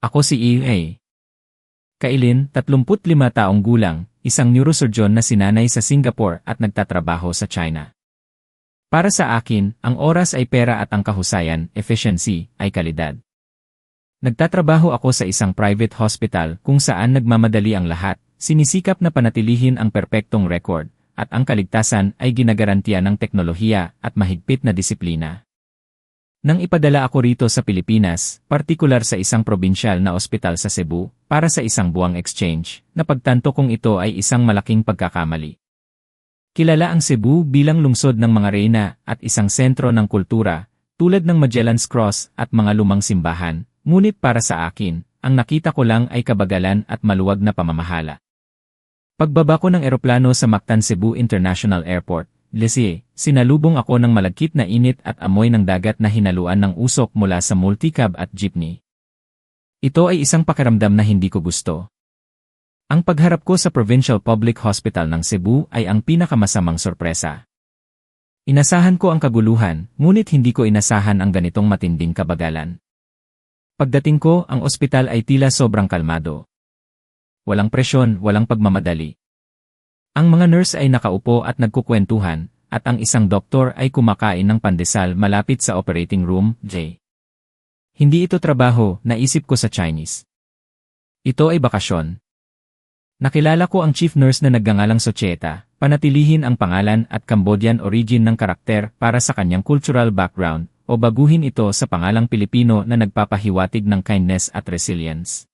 Ako si EA. Kailin, 35 taong gulang, isang neurosurgeon na sinanay sa Singapore at nagtatrabaho sa China. Para sa akin, ang oras ay pera at ang kahusayan, efficiency, ay kalidad. Nagtatrabaho ako sa isang private hospital kung saan nagmamadali ang lahat, sinisikap na panatilihin ang perpektong record, at ang kaligtasan ay ginagarantiya ng teknolohiya at mahigpit na disiplina. Nang ipadala ako rito sa Pilipinas, partikular sa isang probinsyal na ospital sa Cebu, para sa isang buwang exchange, napagtanto kong ito ay isang malaking pagkakamali. Kilala ang Cebu bilang lungsod ng mga reyna at isang sentro ng kultura, tulad ng Magellan's Cross at mga lumang simbahan, ngunit para sa akin, ang nakita ko lang ay kabagalan at maluwag na pamamahala. Pagbaba ko ng eroplano sa Mactan Cebu International Airport, sinalubong ako ng malagkit na init at amoy ng dagat na hinaluan ng usok mula sa multicab at jeepney. Ito ay isang pakiramdam na hindi ko gusto. Ang pagharap ko sa Provincial Public Hospital ng Cebu ay ang pinakamasamang sorpresa. Inasahan ko ang kaguluhan, ngunit hindi ko inasahan ang ganitong matinding kabagalan. Pagdating ko, ang ospital ay tila sobrang kalmado. Walang presyon, walang pagmamadali. Ang mga nurse ay nakaupo at nagkukwentuhan, at ang isang doktor ay kumakain ng pandesal malapit sa operating room, Hindi ito trabaho, naisip ko sa Chinese. Ito ay bakasyon. Nakilala ko ang chief nurse na nagngangalang Socheta, panatilihin ang pangalan at Cambodian origin ng karakter para sa kanyang cultural background, o baguhin ito sa pangalang Pilipino na nagpapahiwatig ng kindness at resilience.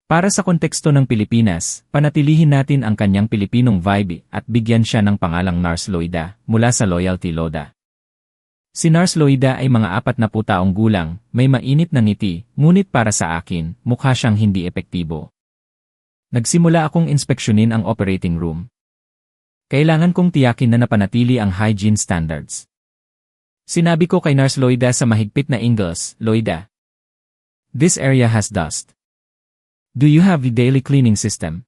Para sa konteksto ng Pilipinas, panatilihin natin ang kanyang Pilipinong vibe at bigyan siya ng pangalang Nurse Loida, mula sa Loyalty Loda. Si Nurse Loida ay mga 40 taong gulang, may mainit na ngiti, ngunit para sa akin, mukha siyang hindi epektibo. Nagsimula akong inspeksyonin ang operating room. Kailangan kong tiyakin na napanatili ang hygiene standards. Sinabi ko kay Nurse Loida sa mahigpit na English, Loida, "This area has dust. Do you have a daily cleaning system?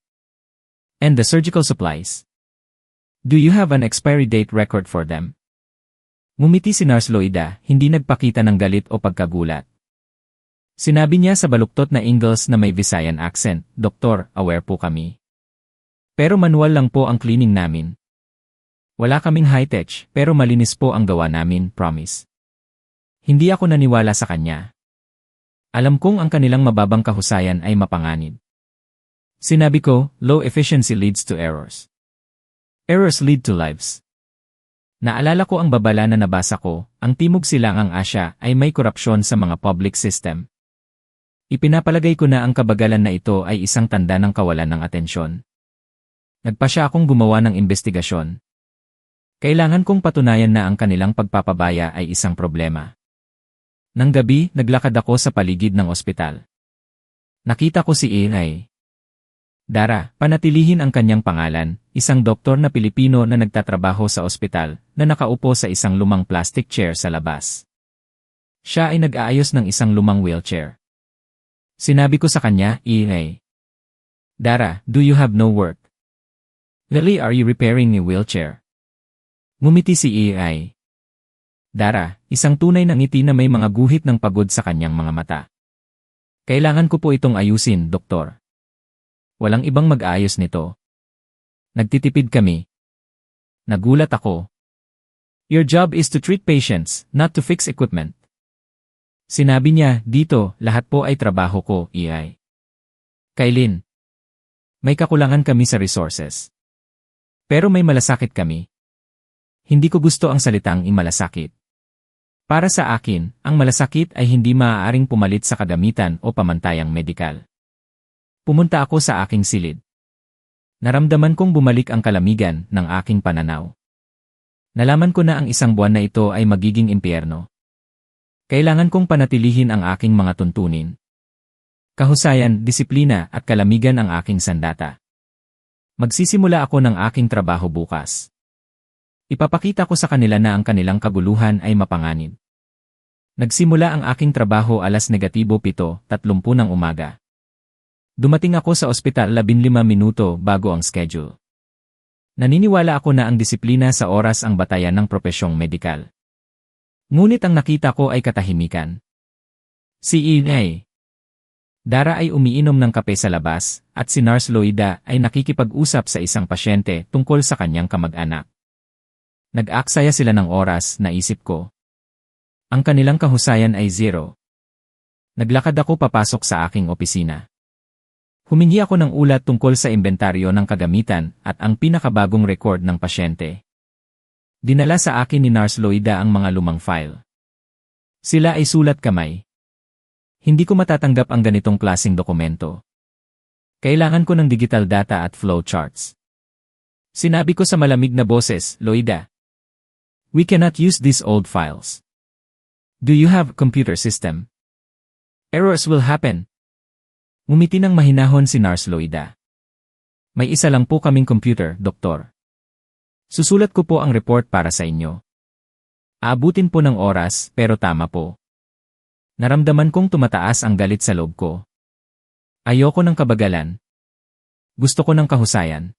And the surgical supplies? Do you have an expiry date record for them?" Ngumiti si Nurse Loida, hindi nagpakita ng galit o pagkagulat. Sinabi niya sa baluktot na English na may Visayan accent, "Doktor, aware po kami. Pero manual lang po ang cleaning namin. Wala kaming high-tech, pero malinis po ang gawa namin, promise." Hindi ako naniwala sa kanya. Alam kong ang kanilang mababang kahusayan ay mapanganib. Sinabi ko, low efficiency leads to errors. Errors lead to lives. Naalala ko ang babala na nabasa ko, ang Timog Silangang Asya ay may korupsyon sa mga public system. Ipinapalagay ko na ang kabagalan na ito ay isang tanda ng kawalan ng atensyon. Nagpasya akong gumawa ng investigasyon. Kailangan kong patunayan na ang kanilang pagpapabaya ay isang problema. Nang gabi, naglakad ako sa paligid ng ospital. Nakita ko si EA. Dara, panatilihin ang kanyang pangalan, isang doktor na Pilipino na nagtatrabaho sa ospital, na nakaupo sa isang lumang plastic chair sa labas. Siya ay nag-aayos ng isang lumang wheelchair. Sinabi ko sa kanya, EA. Dara, do you have no work? Really, are you repairing a wheelchair? Ngumiti si EA. Dara, isang tunay na ngiti na may mga guhit ng pagod sa kanyang mga mata. Kailangan ko po itong ayusin, doktor. Walang ibang mag-aayos nito. Nagtitipid kami. Nagulat ako. Your job is to treat patients, not to fix equipment. Sinabi niya, dito, lahat po ay trabaho ko, EA. Kailin. May kakulangan kami sa resources. Pero may malasakit kami. Hindi ko gusto ang salitang malasakit. Para sa akin, ang malasakit ay hindi maaaring pumalit sa kagamitan o pamantayang medikal. Pumunta ako sa aking silid. Naramdaman kong bumalik ang kalamigan ng aking pananaw. Nalaman ko na ang isang buwan na ito ay magiging impyerno. Kailangan kong panatilihin ang aking mga tuntunin. Kahusayan, disiplina at kalamigan ang aking sandata. Magsisimula ako ng aking trabaho bukas. Ipapakita ko sa kanila na ang kanilang kaguluhan ay mapanganib. Nagsimula ang aking trabaho alas -7:30 ng umaga. Dumating ako sa ospital 15 minuto bago ang schedule. Naniniwala ako na ang disiplina sa oras ang batayan ng propesyong medikal. Ngunit ang nakita ko ay katahimikan. Si EA. Dara ay umiinom ng kape sa labas, at si Nurse Loida ay nakikipag-usap sa isang pasyente tungkol sa kanyang kamag-anak. Nag-aksaya sila ng oras, naisip ko. Ang kanilang kahusayan ay zero. Naglakad ako papasok sa aking opisina. Humingi ako ng ulat tungkol sa inventaryo ng kagamitan at ang pinakabagong record ng pasyente. Dinala sa akin ni Nurse Loida ang mga lumang file. Sila ay sulat kamay. Hindi ko matatanggap ang ganitong klaseng dokumento. Kailangan ko ng digital data at flow charts. Sinabi ko sa malamig na boses, Loida. We cannot use these old files. Do you have a computer system? Errors will happen. Ngumiti ng mahinahon si Nurse Loida. May isa lang po kaming computer, Doktor. Susulat ko po ang report para sa inyo. Aabutin po ng oras, pero tama po. Naramdaman kong tumataas ang galit sa loob ko. Ayoko ng kabagalan. Gusto ko ng kahusayan.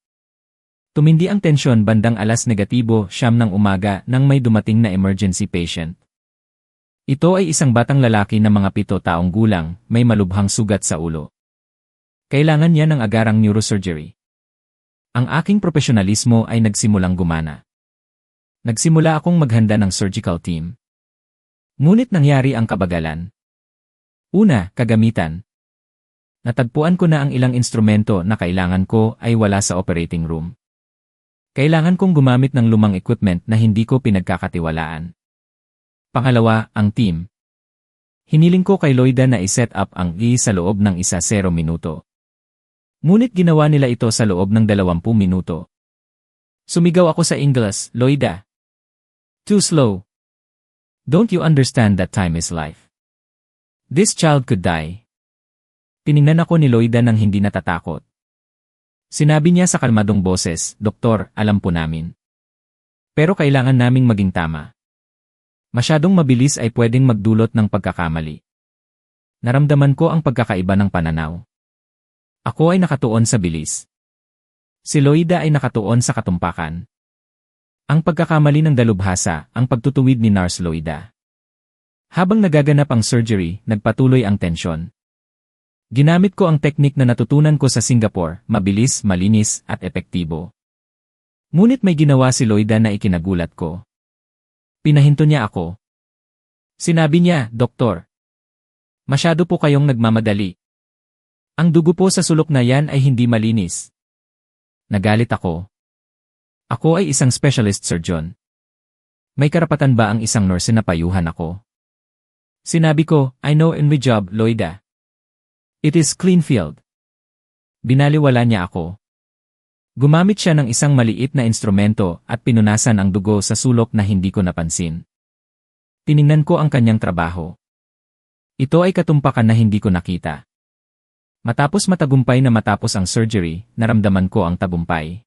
Tumindi ang tensyon bandang 9:00 ng umaga nang may dumating na emergency patient. Ito ay isang batang lalaki na mga 7 taong gulang, may malubhang sugat sa ulo. Kailangan niya ng agarang neurosurgery. Ang aking profesionalismo ay nagsimulang gumana. Nagsimula akong maghanda ng surgical team. Ngunit nangyari ang kabagalan. Una, kagamitan. Natagpuan ko na ang ilang instrumento na kailangan ko ay wala sa operating room. Kailangan kong gumamit ng lumang equipment na hindi ko pinagkakatiwalaan. Pangalawa, ang team. Hiniling ko kay Loida na i-set up ang sa loob ng 10 minuto. Ngunit ginawa nila ito sa loob ng 20 minuto. Sumigaw ako sa Ingles, Loida. Too slow. Don't you understand that time is life? This child could die. Tiningnan ako ni Loida nang hindi natatakot. Sinabi niya sa kalmadong boses, Doktor, alam po namin. Pero kailangan naming maging tama. Masyadong mabilis ay pwedeng magdulot ng pagkakamali. Naramdaman ko ang pagkakaiba ng pananaw. Ako ay nakatuon sa bilis. Si Loida ay nakatuon sa katumpakan. Ang pagkakamali ng dalubhasa, ang pagtutuwid ni Nurse Loida. Habang nagaganap ang surgery, nagpatuloy ang tensyon. Ginamit ko ang teknik na natutunan ko sa Singapore, mabilis, malinis, at epektibo. Ngunit may ginawa si Loida na ikinagulat ko. Pinahinto niya ako. Sinabi niya, Doktor. Masyado po kayong nagmamadali. Ang dugo po sa sulok na yan ay hindi malinis. Nagalit ako. Ako ay isang specialist surgeon. May karapatan ba ang isang nurse na payuhan ako? Sinabi ko, I know in my job, Loida. It is clean field. Binaliwala niya ako. Gumamit siya ng isang maliit na instrumento at pinunasan ang dugo sa sulok na hindi ko napansin. Tiningnan ko ang kanyang trabaho. Ito ay katumpakan na hindi ko nakita. Matapos matagumpay na matapos ang surgery, naramdaman ko ang tagumpay.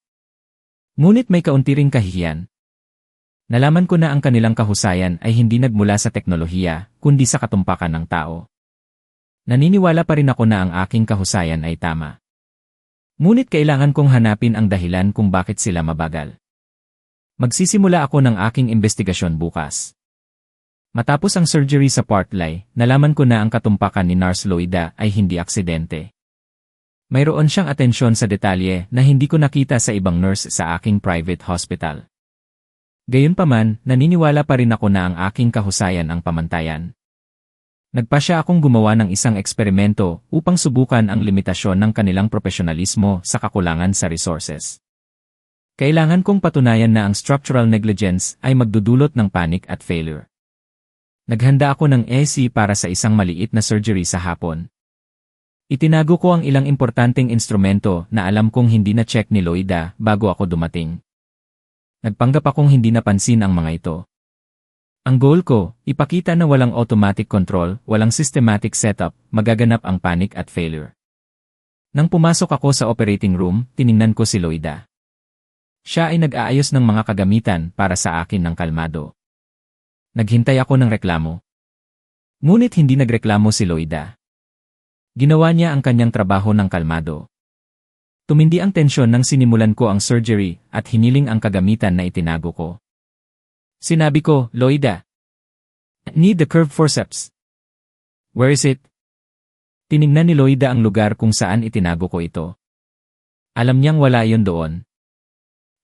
Ngunit may kaunti ring kahihiyan. Nalaman ko na ang kanilang kahusayan ay hindi nagmula sa teknolohiya, kundi sa katumpakan ng tao. Naniniwala pa rin ako na ang aking kahusayan ay tama. Ngunit kailangan kong hanapin ang dahilan kung bakit sila mabagal. Magsisimula ako ng aking investigasyon bukas. Matapos ang surgery sa Partley, nalaman ko na ang katumpakan ni Nurse Loida ay hindi aksidente. Mayroon siyang atensyon sa detalye na hindi ko nakita sa ibang nurse sa aking private hospital. Gayunpaman, naniniwala pa rin ako na ang aking kahusayan ang pamantayan. Nagpasya akong gumawa ng isang eksperimento upang subukan ang limitasyon ng kanilang profesionalismo sa kakulangan sa resources. Kailangan kong patunayan na ang structural negligence ay magdudulot ng panic at failure. Naghanda ako ng AC para sa isang maliit na surgery sa hapon. Itinago ko ang ilang importanteng instrumento na alam kong hindi na-check ni Loida bago ako dumating. Nagpanggap akong hindi napansin ang mga ito. Ang goal ko, ipakita na walang automatic control, walang systematic setup, magaganap ang panic at failure. Nang pumasok ako sa operating room, tiningnan ko si Loida. Siya ay nag-aayos ng mga kagamitan para sa akin ng kalmado. Naghintay ako ng reklamo. Ngunit hindi nagreklamo si Loida. Ginawa niya ang kanyang trabaho ng kalmado. Tumindi ang tensyon nang sinimulan ko ang surgery at hiniling ang kagamitan na itinago ko. Sinabi ko, Loida, need the curved forceps. Where is it? Tiningnan ni Loida ang lugar kung saan itinago ko ito. Alam niyang wala iyon doon.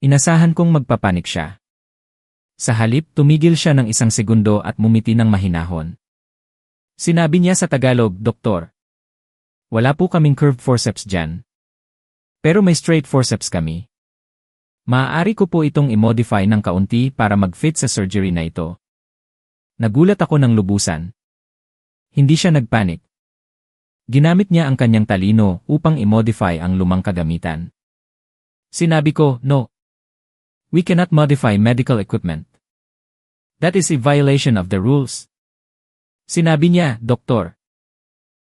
Inasahan kong magpapanik siya. Sa halip, tumigil siya ng isang segundo at mumiti ng mahinahon. Sinabi niya sa Tagalog, "Doktor, wala po kaming curved forceps dyan. Pero may straight forceps kami. Maaari ko po itong i-modify ng kaunti para mag-fit sa surgery na ito." Nagulat ako ng lubusan. Hindi siya nagpanik. Ginamit niya ang kanyang talino upang i-modify ang lumang kagamitan. Sinabi ko, "No. We cannot modify medical equipment. That is a violation of the rules." Sinabi niya, "Doktor,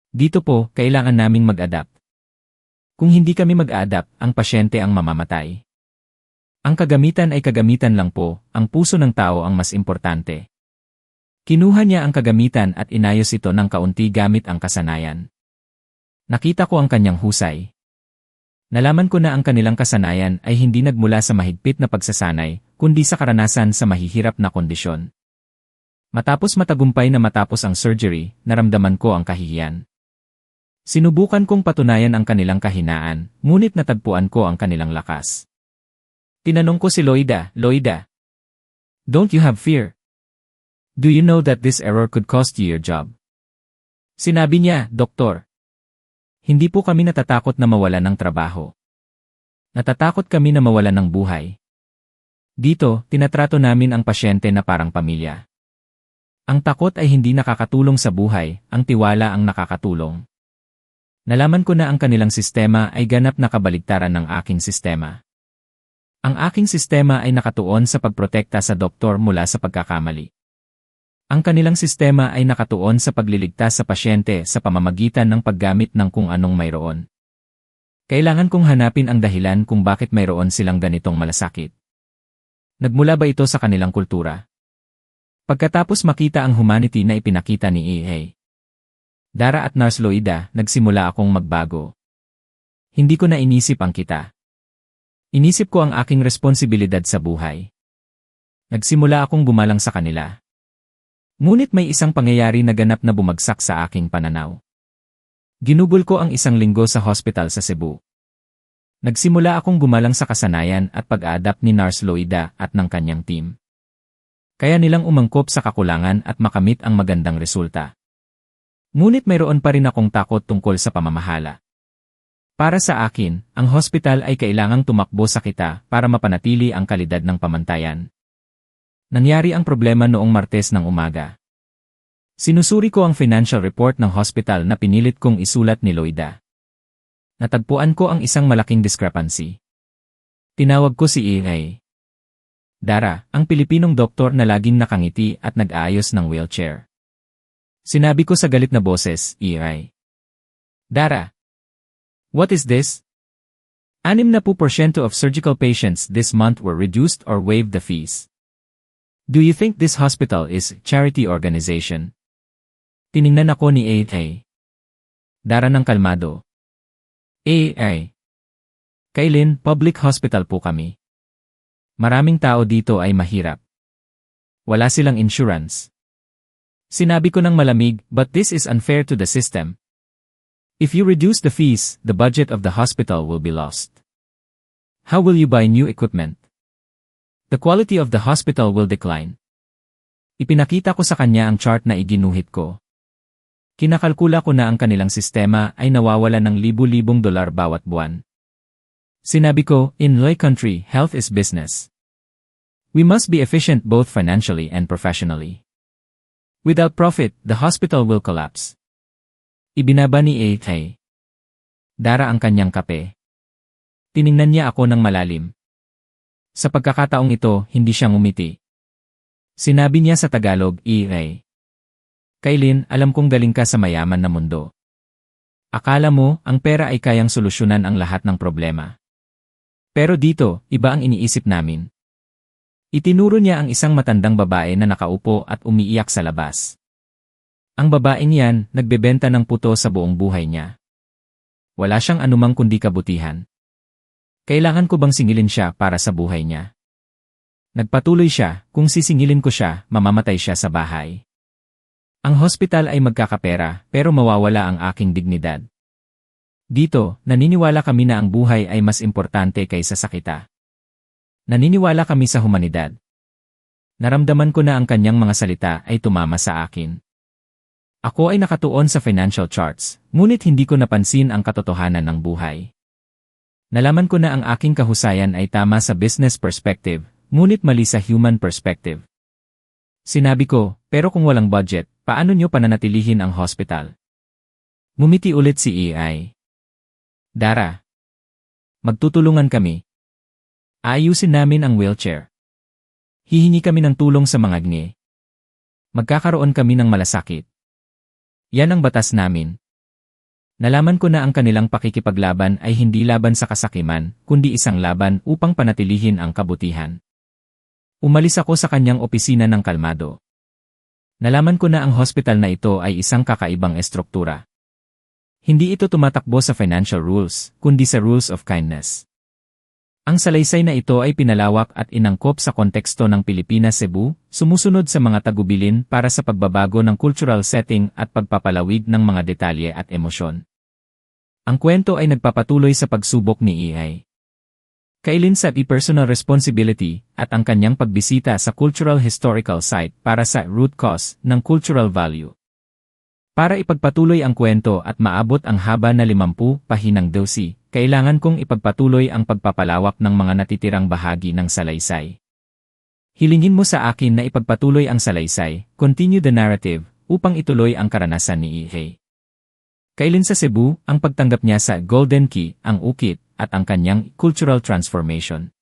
dito po, kailangan naming mag-adapt. Kung hindi kami mag-adapt, ang pasyente ang mamamatay. Ang kagamitan ay kagamitan lang po, ang puso ng tao ang mas importante." Kinuha niya ang kagamitan at inayos ito ng kaunti gamit ang kasanayan. Nakita ko ang kanyang husay. Nalaman ko na ang kanilang kasanayan ay hindi nagmula sa mahigpit na pagsasanay, kundi sa karanasan sa mahihirap na kondisyon. Matapos matagumpay na matapos ang surgery, naramdaman ko ang kahihiyan. Sinubukan kong patunayan ang kanilang kahinaan, ngunit natagpuan ko ang kanilang lakas. Tinanong ko si Loida, "Loida, don't you have fear? Do you know that this error could cost you your job?" Sinabi niya, "Doktor, hindi po kami natatakot na mawalan ng trabaho. Natatakot kami na mawalan ng buhay. Dito, tinatrato namin ang pasyente na parang pamilya. Ang takot ay hindi nakakatulong sa buhay, ang tiwala ang nakakatulong." Nalaman ko na ang kanilang sistema ay ganap na kabaligtaran ng aking sistema. Ang aking sistema ay nakatuon sa pagprotekta sa doktor mula sa pagkakamali. Ang kanilang sistema ay nakatuon sa pagliligtas sa pasyente sa pamamagitan ng paggamit ng kung anong mayroon. Kailangan kong hanapin ang dahilan kung bakit mayroon silang ganitong malasakit. Nagmula ba ito sa kanilang kultura? Pagkatapos makita ang humanity na ipinakita ni E.A. Dara at Nurse Loida, nagsimula akong magbago. Hindi ko na inisip ang kita. Inisip ko ang aking responsibilidad sa buhay. Nagsimula akong bumalang sa kanila. Ngunit may isang pangyayari na ganap na bumagsak sa aking pananaw. Ginugol ko ang isang linggo sa hospital sa Cebu. Nagsimula akong gumalang sa kasanayan at pag-a-adapt ni Nurse Loida at ng kanyang team. Kaya nilang umangkop sa kakulangan at makamit ang magandang resulta. Ngunit mayroon pa rin akong takot tungkol sa pamamahala. Para sa akin, ang hospital ay kailangang tumakbo sa kita para mapanatili ang kalidad ng pamantayan. Nangyari ang problema noong Martes ng umaga. Sinusuri ko ang financial report ng hospital na pinilit kong isulat ni Loida. Natagpuan ko ang isang malaking discrepancy. Tinawag ko si E.A. Dara, ang Pilipinong doktor na laging nakangiti at nag-aayos ng wheelchair. Sinabi ko sa galit na boses, "E.A. Dara, what is this? 60% of surgical patients this month were reduced or waived the fees. Do you think this hospital is charity organization?" Tiningnan ako ni A.A. Dara ng kalmado. A.A. Kailin, public hospital po kami. Maraming tao dito ay mahirap. Wala silang insurance. Sinabi ko ng malamig, "But this is unfair to the system. If you reduce the fees, the budget of the hospital will be lost. How will you buy new equipment? The quality of the hospital will decline." Ipinakita ko sa kanya ang chart na iginuhit ko. Kinakalkula ko na ang kanilang sistema ay nawawalan ng libu-libong dolar bawat buwan. Sinabi ko, "In Loy country, health is business. We must be efficient both financially and professionally. Without profit, the hospital will collapse." Ibinaba ni A.A. Dara ang kanyang kape. Tiningnan niya ako ng malalim. Sa pagkakataong ito, hindi siya ngumiti. Sinabi niya sa Tagalog, "E.A. Kailin, alam kong galing ka sa mayaman na mundo. Akala mo, ang pera ay kayang solusyonan ang lahat ng problema. Pero dito, iba ang iniisip namin." Itinuro niya ang isang matandang babae na nakaupo at umiiyak sa labas. Ang babaeng yan, nagbebenta ng puto sa buong buhay niya. Wala siyang anumang kundi kabutihan. Kailangan ko bang singilin siya para sa buhay niya? Nagpatuloy siya, kung sisingilin ko siya, mamamatay siya sa bahay. Ang hospital ay magkakapera pero mawawala ang aking dignidad. Dito, naniniwala kami na ang buhay ay mas importante kaysa sa kita. Naniniwala kami sa humanidad. Naramdaman ko na ang kanyang mga salita ay tumama sa akin. Ako ay nakatuon sa financial charts, ngunit hindi ko napansin ang katotohanan ng buhay. Nalaman ko na ang aking kahusayan ay tama sa business perspective, ngunit mali sa human perspective. Sinabi ko, pero kung walang budget, paano nyo pananatilihin ang hospital? Ngumiti ulit si EI. Dara. Magtutulungan kami. Ayusin namin ang wheelchair. Hihingi kami ng tulong sa mga ngi. Magkakaroon kami ng malasakit. Yan ang batas namin. Nalaman ko na ang kanilang pakikipaglaban ay hindi laban sa kasakiman, kundi isang laban upang panatilihin ang kabutihan. Umalis ako sa kanyang opisina ng kalmado. Nalaman ko na ang hospital na ito ay isang kakaibang estruktura. Hindi ito tumatakbo sa financial rules, kundi sa rules of kindness. Ang salaysay na ito ay pinalawak at inangkop sa konteksto ng Pilipinas Cebu, sumusunod sa mga tagubilin para sa pagbabago ng cultural setting at pagpapalawig ng mga detalye at emosyon. Ang kwento ay nagpapatuloy sa pagsubok ni EI. Kailin sa personal responsibility at ang kanyang pagbisita sa cultural historical site para sa root cause ng cultural value. Para ipagpatuloy ang kwento at maabot ang haba na 50 pahinang dosi, kailangan kong ipagpatuloy ang pagpapalawak ng mga natitirang bahagi ng salaysay. Hilingin mo sa akin na ipagpatuloy ang salaysay, continue the narrative, upang ituloy ang karanasan ni EI. Kailin sa Cebu, ang pagtanggap niya sa Golden Key, ang ukit, at ang kanyang cultural transformation.